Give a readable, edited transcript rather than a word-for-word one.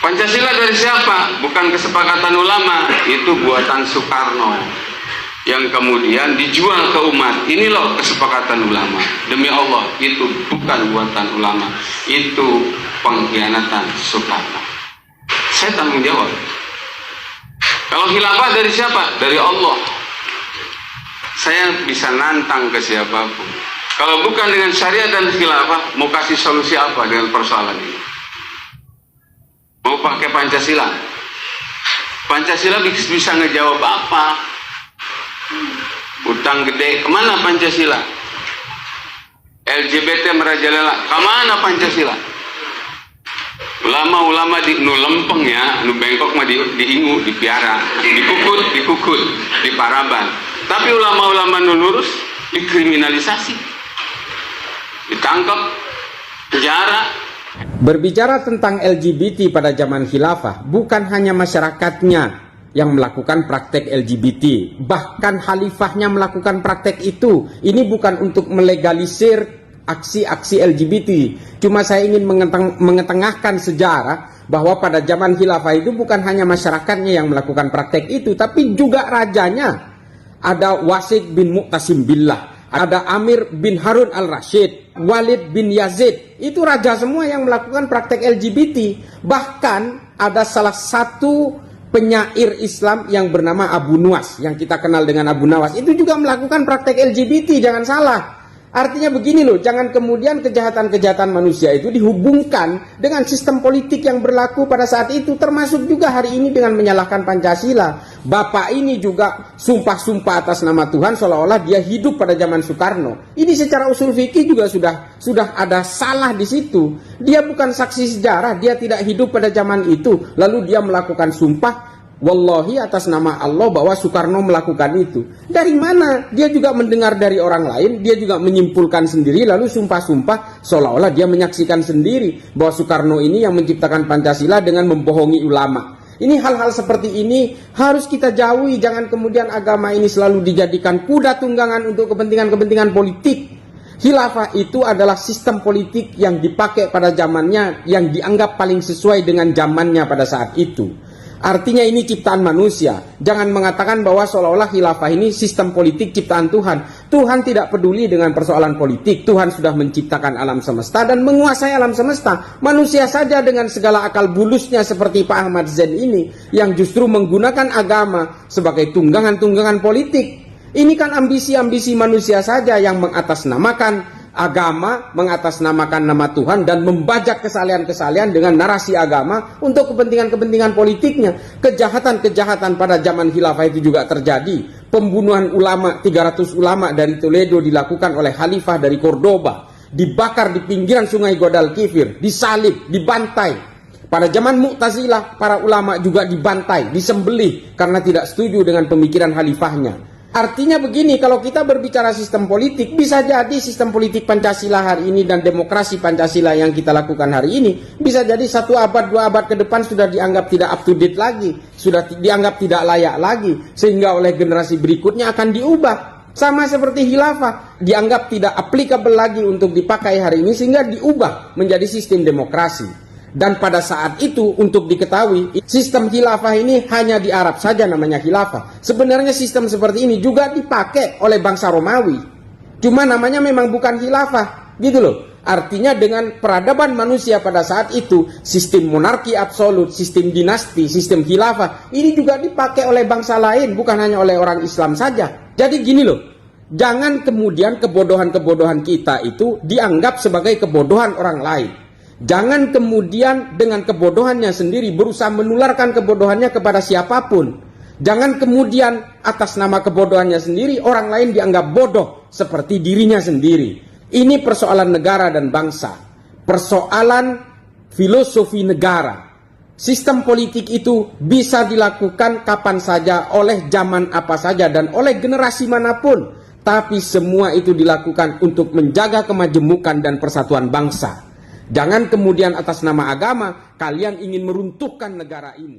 Pancasila dari siapa? Bukan kesepakatan ulama, itu buatan Soekarno yang kemudian dijual ke umat. Ini loh kesepakatan ulama. Demi Allah, itu bukan buatan ulama, itu pengkhianatan Soekarno. Saya tanggung jawab. Kalau khilafah dari siapa? Dari Allah. Saya bisa nantang ke siapapun. Kalau bukan dengan syariat dan khilafah, mau kasih solusi apa dengan persoalan ini? Mau pakai Pancasila? Pancasila bisa ngejawab apa? Utang gede, kemana Pancasila? LGBT merajalela, kemana Pancasila? Ulama-ulama di nu lempeng ya, nu bengkok mah diingu, dipiara, dikukut, di paraban. Tapi ulama-ulama nu lurus dikriminalisasi, ditangkap, penjara. Berbicara tentang LGBT pada zaman khilafah, bukan hanya masyarakatnya yang melakukan praktek LGBT, bahkan khalifahnya melakukan praktek itu. Ini bukan untuk melegalisir aksi-aksi LGBT. Cuma saya ingin mengetengahkan sejarah bahwa pada zaman khilafah itu bukan hanya masyarakatnya yang melakukan praktek itu, tapi juga rajanya. Ada Wasid bin Mu'tasim Billah, ada Amir bin Harun al-Rashid, Walid bin Yazid. Itu raja semua yang melakukan praktek LGBT. Bahkan ada salah satu penyair Islam yang bernama Abu Nuwas, yang kita kenal dengan Abu Nawas, itu juga melakukan praktek LGBT, jangan salah. Artinya begini loh, jangan kemudian kejahatan-kejahatan manusia itu dihubungkan dengan sistem politik yang berlaku pada saat itu, termasuk juga hari ini dengan menyalahkan Pancasila. Bapak ini juga sumpah-sumpah atas nama Tuhan seolah-olah dia hidup pada zaman Soekarno. Ini secara usul fikih juga sudah ada salah di situ. Dia bukan saksi sejarah, dia tidak hidup pada zaman itu, lalu dia melakukan sumpah wallahi atas nama Allah bahwa Soekarno melakukan itu. Dari mana? Dia juga mendengar dari orang lain, dia juga menyimpulkan sendiri, lalu sumpah-sumpah seolah-olah dia menyaksikan sendiri bahwa Soekarno ini yang menciptakan Pancasila dengan membohongi ulama. Ini hal-hal seperti ini harus kita jauhi. Jangan kemudian agama ini selalu dijadikan kuda tunggangan untuk kepentingan-kepentingan politik. Khilafah itu adalah sistem politik yang dipakai pada zamannya, yang dianggap paling sesuai dengan zamannya pada saat itu. Artinya ini ciptaan manusia. Jangan mengatakan bahwa seolah-olah khilafah ini sistem politik ciptaan Tuhan. Tuhan tidak peduli dengan persoalan politik. Tuhan sudah menciptakan alam semesta dan menguasai alam semesta. Manusia saja dengan segala akal bulusnya seperti Pak Ahmad Zain ini yang justru menggunakan agama sebagai tunggangan-tunggangan politik. Ini kan ambisi-ambisi manusia saja yang mengatasnamakan agama, mengatasnamakan nama Tuhan dan membajak kesalahan-kesalahan dengan narasi agama untuk kepentingan-kepentingan politiknya. Kejahatan-kejahatan pada zaman khilafah itu juga terjadi. Pembunuhan ulama, 300 ulama dari Toledo dilakukan oleh khalifah dari Cordoba. Dibakar di pinggiran sungai Guadalquivir, disalib, dibantai. Pada zaman Mu'tazilah, para ulama juga dibantai, disembelih karena tidak setuju dengan pemikiran khalifahnya. Artinya begini, kalau kita berbicara sistem politik, bisa jadi sistem politik Pancasila hari ini dan demokrasi Pancasila yang kita lakukan hari ini, bisa jadi 1 abad, 2 abad ke depan sudah dianggap tidak up to date lagi, sudah dianggap tidak layak lagi, sehingga oleh generasi berikutnya akan diubah. Sama seperti khilafah, dianggap tidak applicable lagi untuk dipakai hari ini, sehingga diubah menjadi sistem demokrasi. Dan pada saat itu untuk diketahui sistem khilafah ini hanya di Arab saja namanya khilafah. Sebenarnya sistem seperti ini juga dipakai oleh bangsa Romawi. Cuma namanya memang bukan khilafah, gitu loh. Artinya dengan peradaban manusia pada saat itu, sistem monarki absolut, sistem dinasti, sistem khilafah ini juga dipakai oleh bangsa lain, bukan hanya oleh orang Islam saja. Jadi gini loh, jangan kemudian kebodohan-kebodohan kita itu dianggap sebagai kebodohan orang lain. Jangan kemudian dengan kebodohannya sendiri berusaha menularkan kebodohannya kepada siapapun. Jangan kemudian atas nama kebodohannya sendiri orang lain dianggap bodoh seperti dirinya sendiri. Ini persoalan negara dan bangsa. Persoalan filosofi negara. Sistem politik itu bisa dilakukan kapan saja, oleh zaman apa saja, dan oleh generasi manapun. Tapi semua itu dilakukan untuk menjaga kemajemukan dan persatuan bangsa. Jangan kemudian atas nama agama kalian ingin meruntuhkan negara ini.